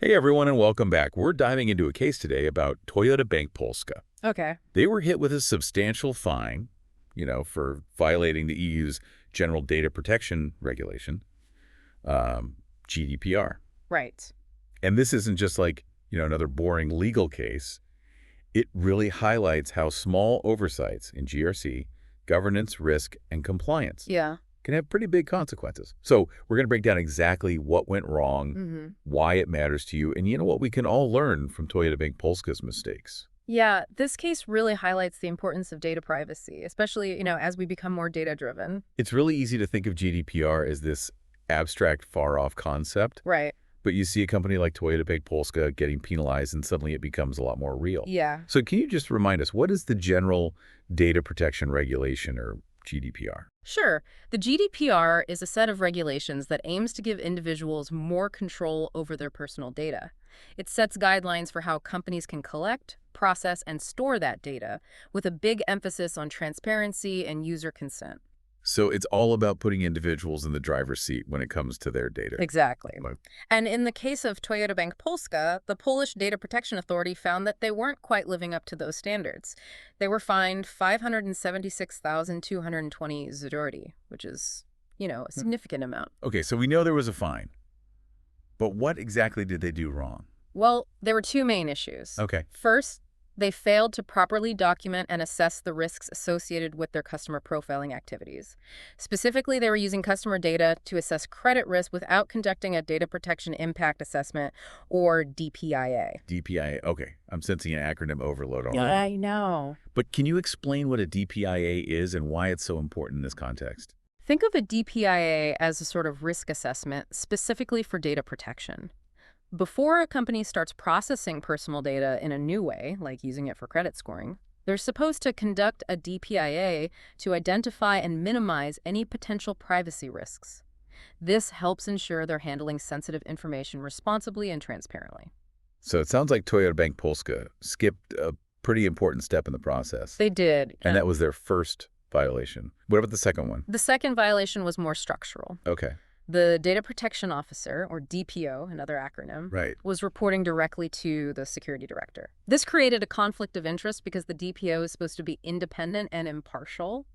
Hey everyone and welcome back. We're diving into a case today about Toyota Bank Polska. Okay. They were hit with a substantial fine, for violating the EU's General Data Protection Regulation, GDPR. Right. And this isn't just like, another boring legal case. It really highlights how small oversights in GRC, governance, risk, and compliance Yeah. can have pretty big consequences. So we're going to break down exactly what went wrong, why it matters to you, and what we can all learn from Toyota Bank Polska's mistakes. Yeah, this case really highlights the importance of data privacy, especially, as we become more data-driven. It's really easy to think of GDPR as this abstract, far-off concept, Right. but you see a company like Toyota Bank Polska getting penalized, and suddenly it becomes a lot more real. Yeah. So can you just remind us, what is the General Data Protection Regulation, or GDPR? Sure. The GDPR is a set of regulations that aims to give individuals more control over their personal data. It sets guidelines for how companies can collect, process, and store that data, with a big emphasis on transparency and user consent. So it's all about putting individuals in the driver's seat when it comes to their data. Exactly. Like, And in the case of Toyota Bank Polska, the Polish Data Protection Authority found that they weren't quite living up to those standards. They were fined 576,220 zloty, which is, a significant amount. okay, so we know there was a fine, but what exactly did they do wrong? Well, there were two main issues. Okay. First, they failed to properly document and assess the risks associated with their customer profiling activities. Specifically, they were using customer data to assess credit risk without conducting a data protection impact assessment, or DPIA. DPIA, okay. I'm sensing an acronym overload already. Yeah, I know. But can you explain what a DPIA is and why it's so important in this context? Think of a DPIA as a sort of risk assessment specifically for data protection. Before a company starts processing personal data in a new way, like using it for credit scoring, they're supposed to conduct a DPIA to identify and minimize any potential privacy risks. This helps ensure they're handling sensitive information responsibly and transparently. So it sounds like Toyota Bank Polska skipped a pretty important step in the process. They did. And that was their first violation. What about the second one? The second violation was more structural. Okay. The Data Protection Officer, or DPO, another acronym, Right. was reporting directly to the security director. This created a conflict of interest because the DPO is supposed to be independent and impartial.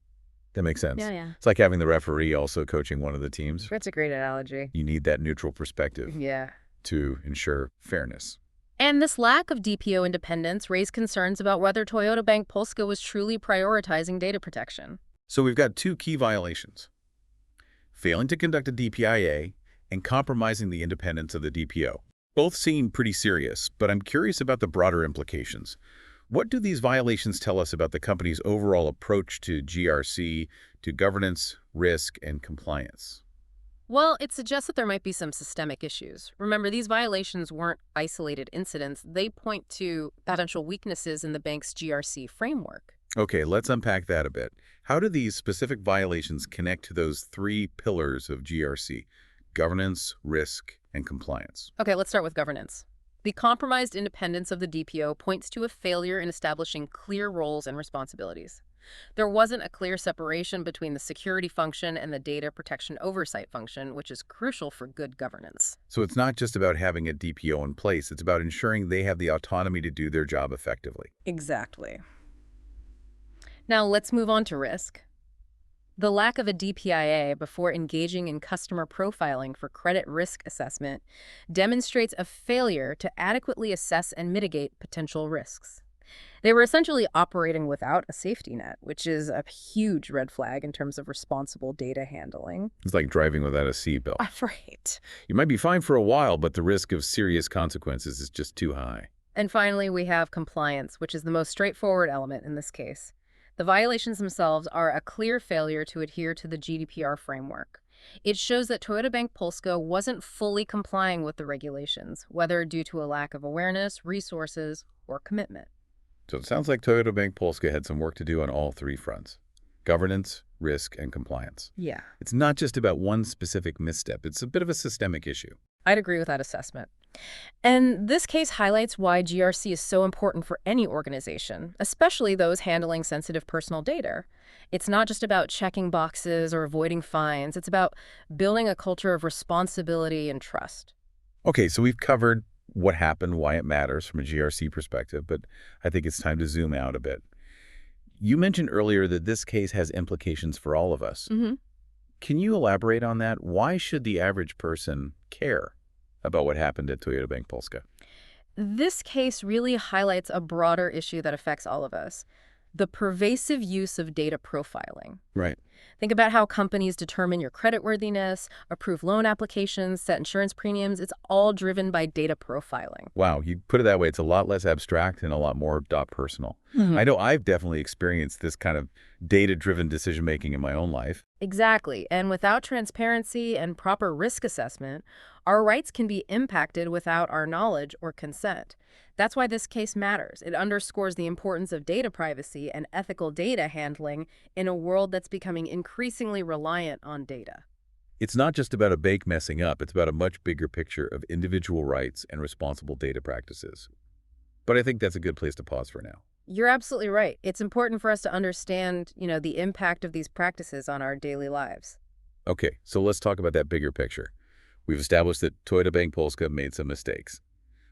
That makes sense. Yeah. It's like having the referee also coaching one of the teams. That's a great analogy. You need that neutral perspective Yeah. to ensure fairness. And this lack of DPO independence raised concerns about whether Toyota Bank Polska was truly prioritizing data protection. So we've got two key violations: failing to conduct a DPIA and compromising the independence of the DPO. Both seem pretty serious, but I'm curious about the broader implications. What do these violations tell us about the company's overall approach to GRC, to governance, risk, and compliance? Well, it suggests that there might be some systemic issues. Remember, these violations weren't isolated incidents. They point to potential weaknesses in the bank's GRC framework. Okay, let's unpack that a bit. How do these specific violations connect to those three pillars of GRC: governance, risk, and compliance? Okay, let's start with governance. The compromised independence of the DPO points to a failure in establishing clear roles and responsibilities. There wasn't a clear separation between the security function and the data protection oversight function, which is crucial for good governance. So it's not just about having a DPO in place, it's about ensuring they have the autonomy to do their job effectively. Exactly. Now let's move on to risk. The lack of a DPIA before engaging in customer profiling for credit risk assessment demonstrates a failure to adequately assess and mitigate potential risks. They were essentially operating without a safety net, which is a huge red flag in terms of responsible data handling. It's like driving without a seatbelt. Right. You might be fine for a while, but the risk of serious consequences is just too high. And finally, we have compliance, which is the most straightforward element in this case. The violations themselves are a clear failure to adhere to the GDPR framework. It shows that Toyota Bank Polska wasn't fully complying with the regulations, whether due to a lack of awareness, resources, or commitment. So it sounds like Toyota Bank Polska had some work to do on all three fronts: governance, risk, and compliance. Yeah. It's not just about one specific misstep. It's a bit of a systemic issue. I'd agree with that assessment. And this case highlights why GRC is so important for any organization, especially those handling sensitive personal data. It's not just about checking boxes or avoiding fines. It's about building a culture of responsibility and trust. Okay, so we've covered what happened, why it matters from a GRC perspective, but I think it's time to zoom out a bit. You mentioned earlier that this case has implications for all of us. Hmm. Can you elaborate on that? Why should the average person care about what happened at Toyota Bank Polska? This case really highlights a broader issue that affects all of us: the pervasive use of data profiling. Right. Think about how companies determine your creditworthiness, approve loan applications, set insurance premiums. It's all driven by data profiling. Wow, you put it that way, it's a lot less abstract and a lot more personal. Mhm. I know I've definitely experienced this kind of data-driven decision-making in my own life. Exactly. And without transparency and proper risk assessment, our rights can be impacted without our knowledge or consent. That's why this case matters. It underscores the importance of data privacy and ethical data handling in a world that's becoming increasingly reliant on data. It's not just about a bank messing up, it's about a much bigger picture of individual rights and responsible data practices. But I think that's a good place to pause for now. You're absolutely right. It's important for us to understand, the impact of these practices on our daily lives. Okay, so let's talk about that bigger picture. We've established that Toyota Bank Polska made some mistakes.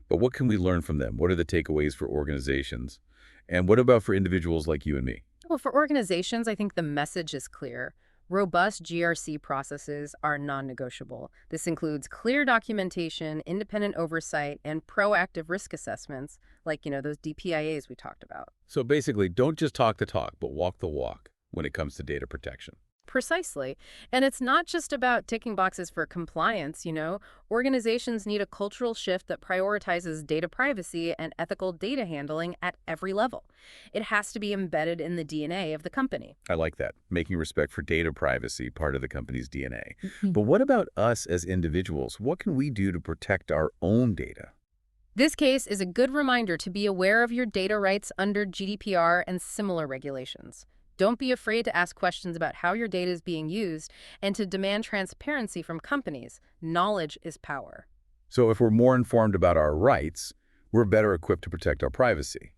But what can we learn from them? What are the takeaways for organizations? And what about for individuals like you and me? Well, for organizations, I think the message is clear. Robust GRC processes are non-negotiable. This includes clear documentation, independent oversight, and proactive risk assessments, like, those DPIAs we talked about. So basically, don't just talk the talk, but walk the walk when it comes to data protection. Precisely. And it's not just about ticking boxes for compliance. Organizations need a cultural shift that prioritizes data privacy and ethical data handling at every level. It has to be embedded in the DNA of the company. I like that, making respect for data privacy part of the company's DNA. Mhm. But what about us as individuals? What can we do to protect our own data? This case is a good reminder to be aware of your data rights under GDPR and similar regulations. Don't be afraid to ask questions about how your data is being used and to demand transparency from companies. Knowledge is power. So if we're more informed about our rights, we're better equipped to protect our privacy.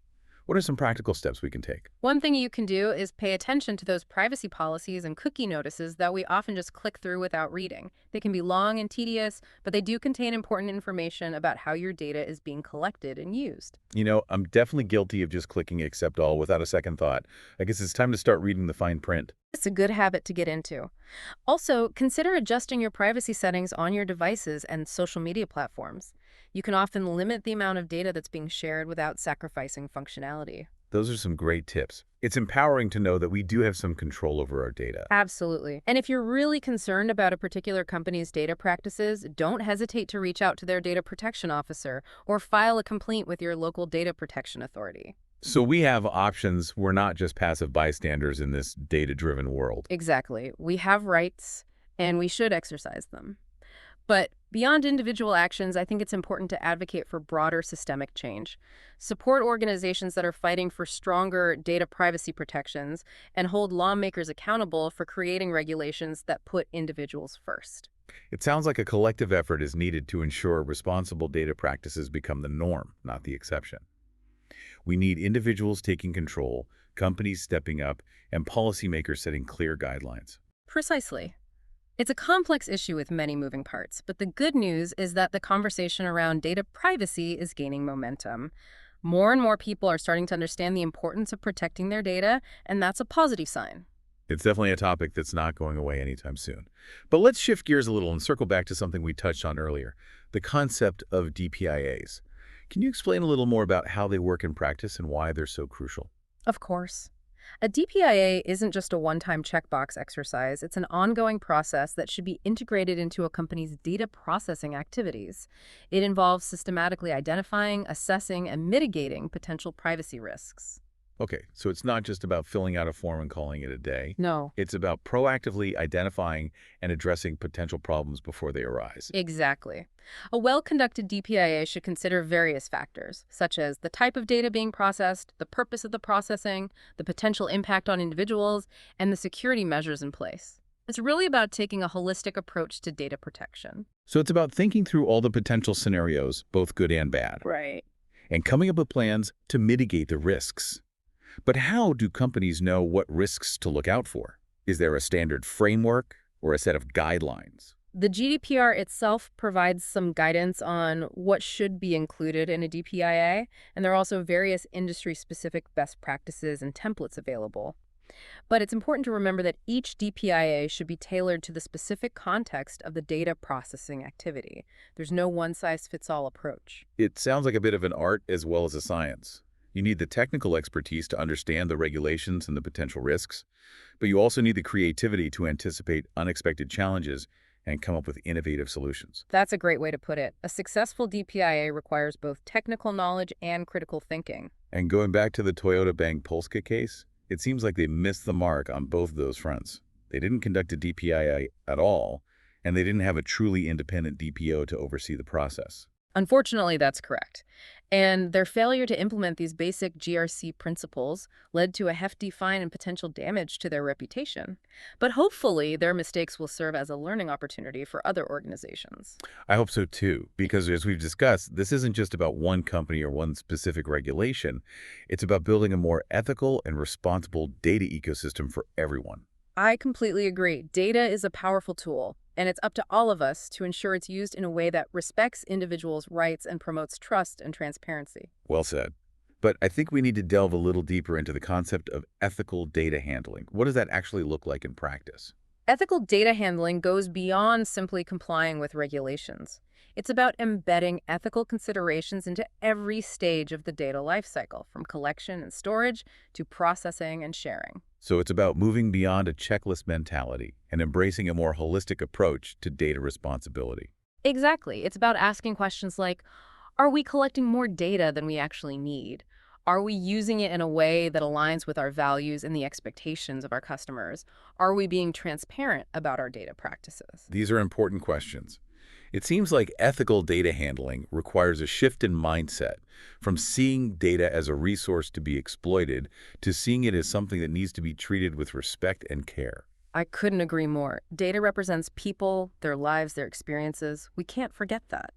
What are some practical steps we can take? One thing you can do is pay attention to those privacy policies and cookie notices that we often just click through without reading. They can be long and tedious, but they do contain important information about how your data is being collected and used. I'm definitely guilty of just clicking accept all without a second thought. I guess it's time to start reading the fine print. It's a good habit to get into. Also, consider adjusting your privacy settings on your devices and social media platforms. You can often limit the amount of data that's being shared without sacrificing functionality. Those are some great tips. It's empowering to know that we do have some control over our data. Absolutely. And if you're really concerned about a particular company's data practices, don't hesitate to reach out to their data protection officer or file a complaint with your local data protection authority. So we have options. We're not just passive bystanders in this data-driven world. Exactly. We have rights, and we should exercise them. But beyond individual actions, I think it's important to advocate for broader systemic change. Support organizations that are fighting for stronger data privacy protections and hold lawmakers accountable for creating regulations that put individuals first. It sounds like a collective effort is needed to ensure responsible data practices become the norm, not the exception. We need individuals taking control, companies stepping up, and policymakers setting clear guidelines. Precisely. It's a complex issue with many moving parts, but the good news is that the conversation around data privacy is gaining momentum. More and more people are starting to understand the importance of protecting their data, and that's a positive sign. It's definitely a topic that's not going away anytime soon. But let's shift gears a little and circle back to something we touched on earlier, the concept of DPIAs. Can you explain a little more about how they work in practice and why they're so crucial? Of course. A DPIA isn't just a one-time checkbox exercise. It's an ongoing process that should be integrated into a company's data processing activities. It involves systematically identifying, assessing, and mitigating potential privacy risks. Okay, so it's not just about filling out a form and calling it a day. No. It's about proactively identifying and addressing potential problems before they arise. Exactly. A well-conducted DPIA should consider various factors, such as the type of data being processed, the purpose of the processing, the potential impact on individuals, and the security measures in place. It's really about taking a holistic approach to data protection. So it's about thinking through all the potential scenarios, both good and bad, Right. and coming up with plans to mitigate the risks. But how do companies know what risks to look out for? Is there a standard framework or a set of guidelines? The GDPR itself provides some guidance on what should be included in a DPIA, and there are also various industry-specific best practices and templates available. But it's important to remember that each DPIA should be tailored to the specific context of the data processing activity. There's no one-size-fits-all approach. It sounds like a bit of an art as well as a science. You need the technical expertise to understand the regulations and the potential risks, but you also need the creativity to anticipate unexpected challenges and come up with innovative solutions. That's a great way to put it. A successful DPIA requires both technical knowledge and critical thinking. And going back to the Toyota Bank Polska case, it seems like they missed the mark on both of those fronts. They didn't conduct a DPIA at all, and they didn't have a truly independent DPO to oversee the process. Unfortunately, that's correct. And their failure to implement these basic GRC principles led to a hefty fine and potential damage to their reputation. But hopefully, their mistakes will serve as a learning opportunity for other organizations. I hope so too, because as we've discussed, this isn't just about one company or one specific regulation. It's about building a more ethical and responsible data ecosystem for everyone. I completely agree. Data is a powerful tool, and it's up to all of us to ensure it's used in a way that respects individuals' rights and promotes trust and transparency. Well said. But I think we need to delve a little deeper into the concept of ethical data handling. What does that actually look like in practice? Ethical data handling goes beyond simply complying with regulations. It's about embedding ethical considerations into every stage of the data lifecycle, from collection and storage to processing and sharing. So it's about moving beyond a checklist mentality and embracing a more holistic approach to data responsibility. Exactly. It's about asking questions like, are we collecting more data than we actually need? Are we using it in a way that aligns with our values and the expectations of our customers? Are we being transparent about our data practices? These are important questions. It seems like ethical data handling requires a shift in mindset from seeing data as a resource to be exploited to seeing it as something that needs to be treated with respect and care. I couldn't agree more. Data represents people, their lives, their experiences. We can't forget that.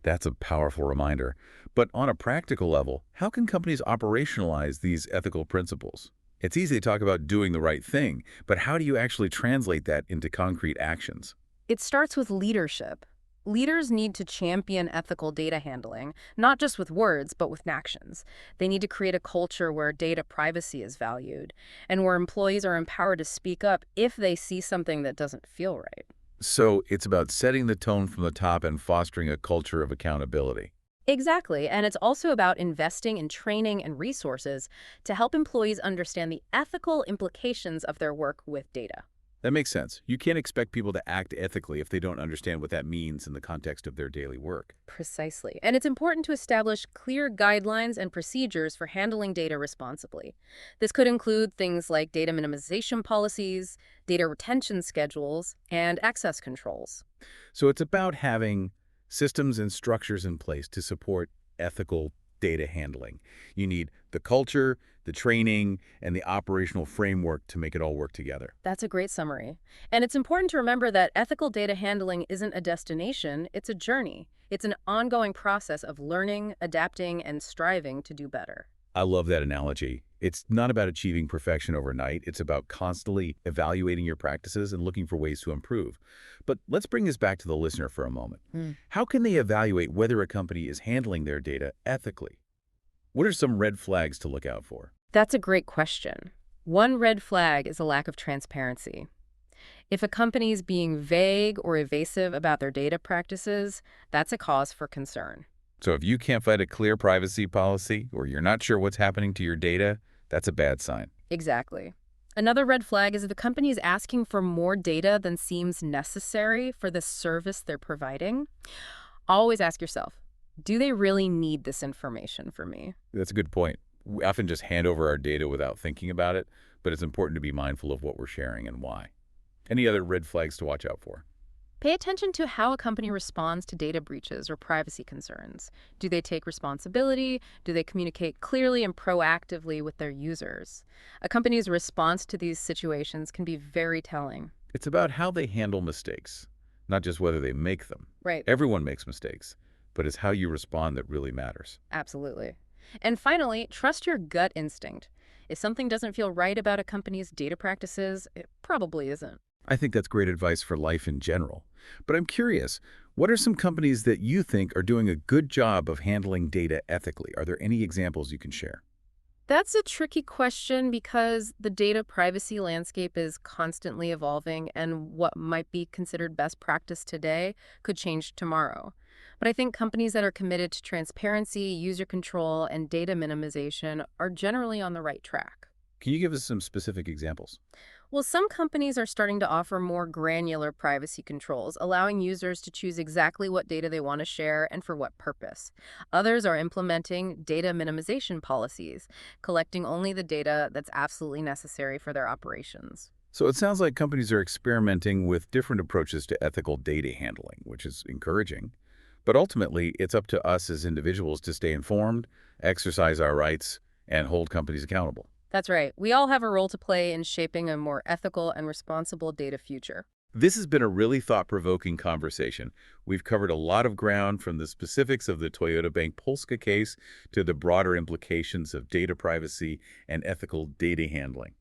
That's a powerful reminder. But on a practical level, how can companies operationalize these ethical principles? It's easy to talk about doing the right thing, but how do you actually translate that into concrete actions? It starts with leadership. Leaders need to champion ethical data handling, not just with words, but with actions. They need to create a culture where data privacy is valued and where employees are empowered to speak up if they see something that doesn't feel right. So it's about setting the tone from the top and fostering a culture of accountability. Exactly, and it's also about investing in training and resources to help employees understand the ethical implications of their work with data. That makes sense. You can't expect people to act ethically if they don't understand what that means in the context of their daily work. Precisely. And it's important to establish clear guidelines and procedures for handling data responsibly. This could include things like data minimization policies, data retention schedules, and access controls. So it's about having systems and structures in place to support ethical data handling. You need the culture, the training, and the operational framework to make it all work together. That's a great summary. And it's important to remember that ethical data handling isn't a destination, it's a journey. It's an ongoing process of learning, adapting, and striving to do better. I love that analogy. It's not about achieving perfection overnight. It's about constantly evaluating your practices and looking for ways to improve. But let's bring this back to the listener for a moment. How can they evaluate whether a company is handling their data ethically? What are some red flags to look out for? That's a great question. One red flag is a lack of transparency. If a company is being vague or evasive about their data practices, that's a cause for concern. So if you can't find a clear privacy policy or you're not sure what's happening to your data, that's a bad sign. Exactly. Another red flag is if the company is asking for more data than seems necessary for the service they're providing. Always ask yourself, do they really need this information from me? That's a good point. We often just hand over our data without thinking about it, but it's important to be mindful of what we're sharing and why. Any other red flags to watch out for? Pay attention to how a company responds to data breaches or privacy concerns. Do they take responsibility? Do they communicate clearly and proactively with their users? A company's response to these situations can be very telling. It's about how they handle mistakes, not just whether they make them. Right. Everyone makes mistakes, but it's how you respond that really matters. Absolutely. And finally, trust your gut instinct. If something doesn't feel right about a company's data practices, it probably isn't. I think that's great advice for life in general. But I'm curious, what are some companies that you think are doing a good job of handling data ethically? Are there any examples you can share? That's a tricky question because the data privacy landscape is constantly evolving, and what might be considered best practice today could change tomorrow. But I think companies that are committed to transparency, user control, and data minimization are generally on the right track. Can you give us some specific examples? Well, some companies are starting to offer more granular privacy controls, allowing users to choose exactly what data they want to share and for what purpose. Others are implementing data minimization policies, collecting only the data that's absolutely necessary for their operations. So it sounds like companies are experimenting with different approaches to ethical data handling, which is encouraging. But ultimately, it's up to us as individuals to stay informed, exercise our rights, and hold companies accountable. That's right. We all have a role to play in shaping a more ethical and responsible data future. This has been a really thought-provoking conversation. We've covered a lot of ground from the specifics of the Toyota Bank Polska case to the broader implications of data privacy and ethical data handling.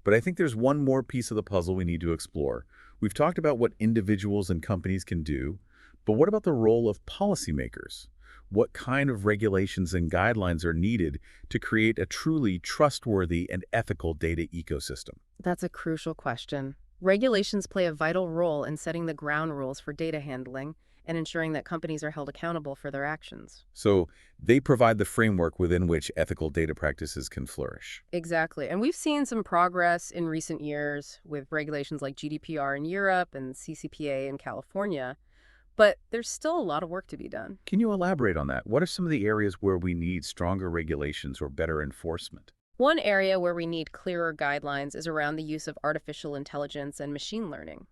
But I think there's one more piece of the puzzle we need to explore. We've talked about what individuals and companies can do, but what about the role of policymakers? What kind of regulations and guidelines are needed to create a truly trustworthy and ethical data ecosystem? That's a crucial question. Regulations play a vital role in setting the ground rules for data handling and ensuring that companies are held accountable for their actions. So they provide the framework within which ethical data practices can flourish. Exactly. And we've seen some progress in recent years with regulations like GDPR in Europe and CCPA in California, but there's still a lot of work to be done. Can you elaborate on that? What are some of the areas where we need stronger regulations or better enforcement? One area where we need clearer guidelines is around the use of artificial intelligence and machine learning.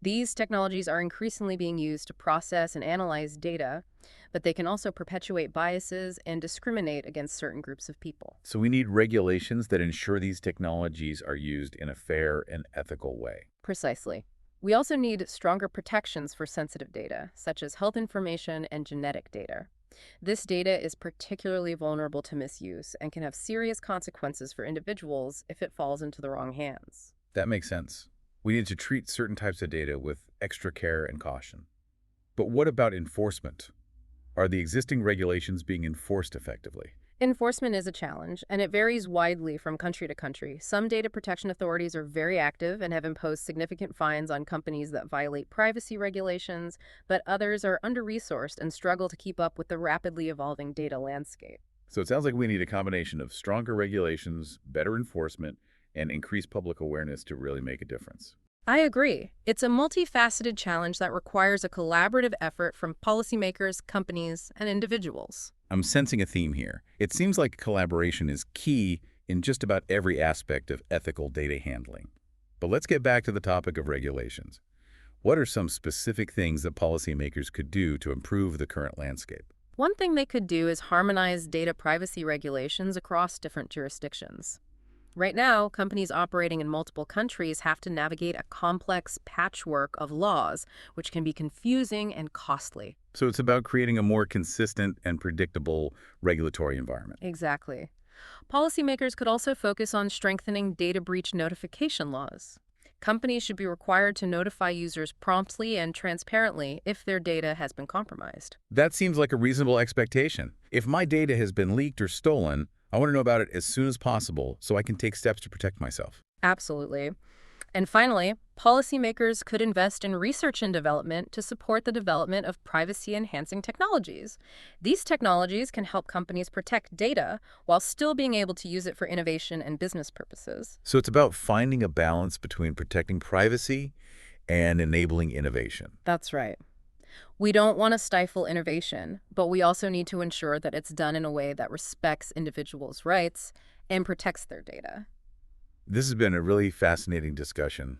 These technologies are increasingly being used to process and analyze data, but they can also perpetuate biases and discriminate against certain groups of people. So we need regulations that ensure these technologies are used in a fair and ethical way. Precisely. We also need stronger protections for sensitive data, such as health information and genetic data. This data is particularly vulnerable to misuse and can have serious consequences for individuals if it falls into the wrong hands. That makes sense. We need to treat certain types of data with extra care and caution. But what about enforcement? Are the existing regulations being enforced effectively? Enforcement is a challenge, and it varies widely from country to country. Some data protection authorities are very active and have imposed significant fines on companies that violate privacy regulations, but others are under-resourced and struggle to keep up with the rapidly evolving data landscape. So it sounds like we need a combination of stronger regulations, better enforcement, and increased public awareness to really make a difference. I agree. It's a multifaceted challenge that requires a collaborative effort from policymakers, companies, and individuals. I'm sensing a theme here. It seems like collaboration is key in just about every aspect of ethical data handling. But let's get back to the topic of regulations. What are some specific things that policymakers could do to improve the current landscape? One thing they could do is harmonize data privacy regulations across different jurisdictions. Right now, companies operating in multiple countries have to navigate a complex patchwork of laws, which can be confusing and costly. So it's about creating a more consistent and predictable regulatory environment. Exactly. Policymakers could also focus on strengthening data breach notification laws. Companies should be required to notify users promptly and transparently if their data has been compromised. That seems like a reasonable expectation. If my data has been leaked or stolen, I want to know about it as soon as possible so I can take steps to protect myself. Absolutely. And finally, policymakers could invest in research and development to support the development of privacy-enhancing technologies. These technologies can help companies protect data while still being able to use it for innovation and business purposes. So it's about finding a balance between protecting privacy and enabling innovation. That's right. We don't want to stifle innovation, but we also need to ensure that it's done in a way that respects individuals' rights and protects their data. This has been a really fascinating discussion,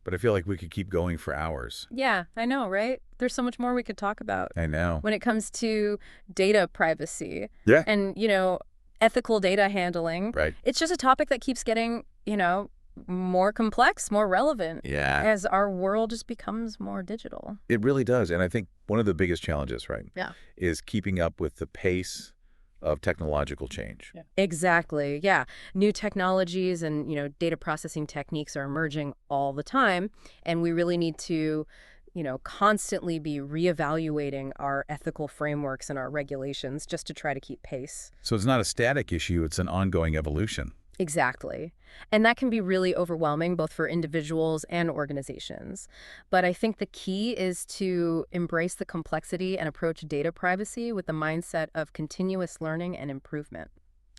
but I feel like we could keep going for hours. Yeah, I know, right? There's so much more we could talk about I know. when it comes to data privacy Yeah. and, ethical data handling. Right. It's just a topic that keeps getting, more complex, more relevant Yeah. as our world just becomes more digital. It really does. And I think one of the biggest challenges, right, Yeah. is keeping up with the pace of technological change. Yeah. Exactly. Yeah. New technologies and, data processing techniques are emerging all the time, and we really need to, constantly be reevaluating our ethical frameworks and our regulations just to try to keep pace. So it's not a static issue, it's an ongoing evolution. Exactly. And that can be really overwhelming both for individuals and organizations. But I think the key is to embrace the complexity and approach data privacy with the mindset of continuous learning and improvement.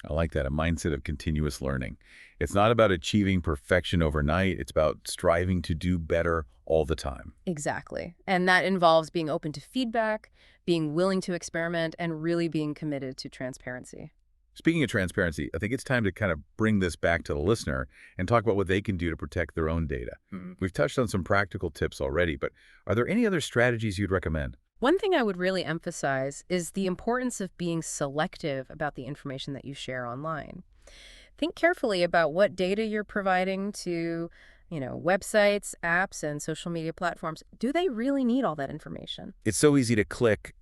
I like that, a mindset of continuous learning. It's not about achieving perfection overnight, it's about striving to do better all the time. Exactly. And that involves being open to feedback, being willing to experiment, and really being committed to transparency. Speaking of transparency, I think it's time to kind of bring this back to the listener and talk about what they can do to protect their own data. We've touched on some practical tips already, but are there any other strategies you'd recommend? One thing I would really emphasize is the importance of being selective about the information that you share online. Think carefully about what data you're providing to, websites, apps, and social media platforms. Do they really need all that information? It's so easy to click,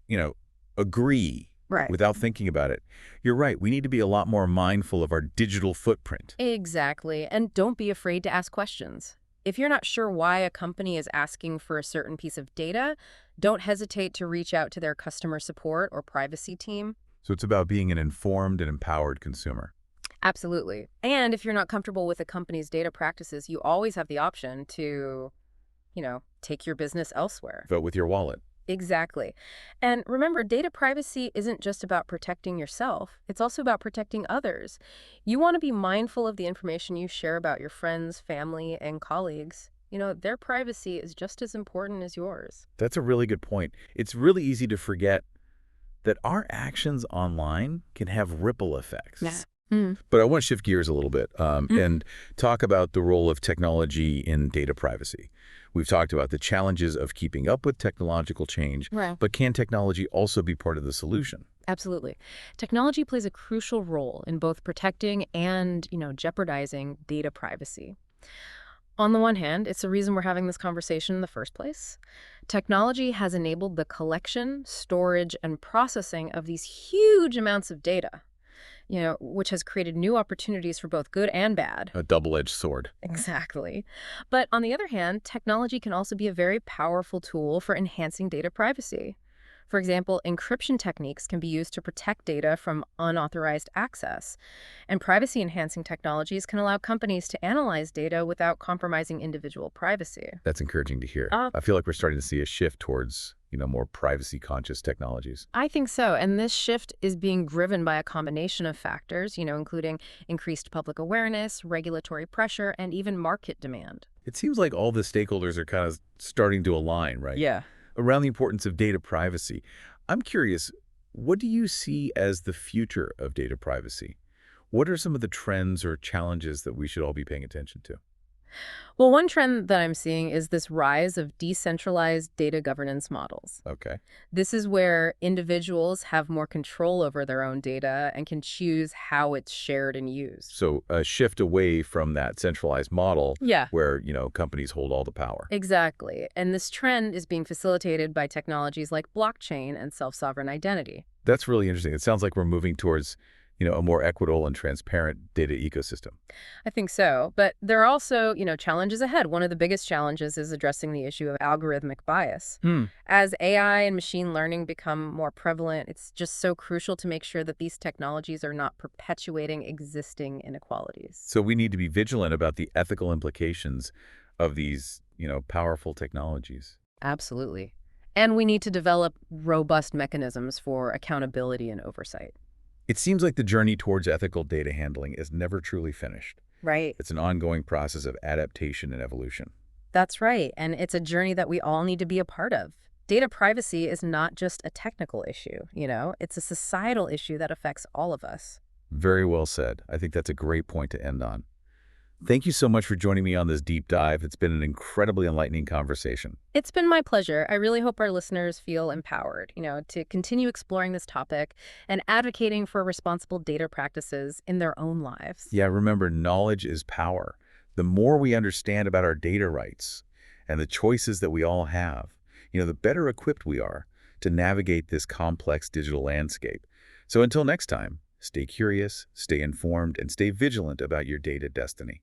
agree Right. without thinking about it. You're right, we need to be a lot more mindful of our digital footprint. Exactly. And don't be afraid to ask questions. If you're not sure why a company is asking for a certain piece of data, don't hesitate to reach out to their customer support or privacy team. So it's about being an informed and empowered consumer. Absolutely. And if you're not comfortable with a company's data practices, you always have the option to, take your business elsewhere. Vote with your wallet. Exactly. And remember, data privacy isn't just about protecting yourself. It's also about protecting others. You want to be mindful of the information you share about your friends, family, and colleagues. Their privacy is just as important as yours. That's a really good point. It's really easy to forget that our actions online can have ripple effects. Yeah. Mm. But I want to shift gears a little bit and talk about the role of technology in data privacy. We've talked about the challenges of keeping up with technological change, Right. but can technology also be part of the solution? Absolutely. Technology plays a crucial role in both protecting and, jeopardizing data privacy. On the one hand, it's the reason we're having this conversation in the first place. Technology has enabled the collection, storage, and processing of these huge amounts of data, which has created new opportunities for both good and bad. A double-edged sword. Exactly. But on the other hand, technology can also be a very powerful tool for enhancing data privacy. For example, encryption techniques can be used to protect data from unauthorized access. And privacy-enhancing technologies can allow companies to analyze data without compromising individual privacy. That's encouraging to hear. Uh, I feel like we're starting to see a shift towards, more privacy-conscious technologies. I think so. And this shift is being driven by a combination of factors, including increased public awareness, regulatory pressure, and even market demand. It seems like all the stakeholders are kind of starting to align, right? Yeah. Around the importance of data privacy. I'm curious, what do you see as the future of data privacy? What are some of the trends or challenges that we should all be paying attention to? Well, one trend that I'm seeing is this rise of decentralized data governance models. Okay. This is where individuals have more control over their own data and can choose how it's shared and used. So a shift away from that centralized model Yeah. where, companies hold all the power. Exactly. And this trend is being facilitated by technologies like blockchain and self-sovereign identity. That's really interesting. It sounds like we're moving towards, a more equitable and transparent data ecosystem. I think so. But there are also, challenges ahead. One of the biggest challenges is addressing the issue of algorithmic bias. As AI and machine learning become more prevalent, it's just so crucial to make sure that these technologies are not perpetuating existing inequalities. So we need to be vigilant about the ethical implications of these, powerful technologies. Absolutely. And we need to develop robust mechanisms for accountability and oversight. It seems like the journey towards ethical data handling is never truly finished. Right. It's an ongoing process of adaptation and evolution. That's right. And it's a journey that we all need to be a part of. Data privacy is not just a technical issue, it's a societal issue that affects all of us. Very well said. I think that's a great point to end on. Thank you so much for joining me on this deep dive. It's been an incredibly enlightening conversation. It's been my pleasure. I really hope our listeners feel empowered, to continue exploring this topic and advocating for responsible data practices in their own lives. Yeah, remember, knowledge is power. The more we understand about our data rights and the choices that we all have, the better equipped we are to navigate this complex digital landscape. So until next time, stay curious, stay informed, and stay vigilant about your data destiny.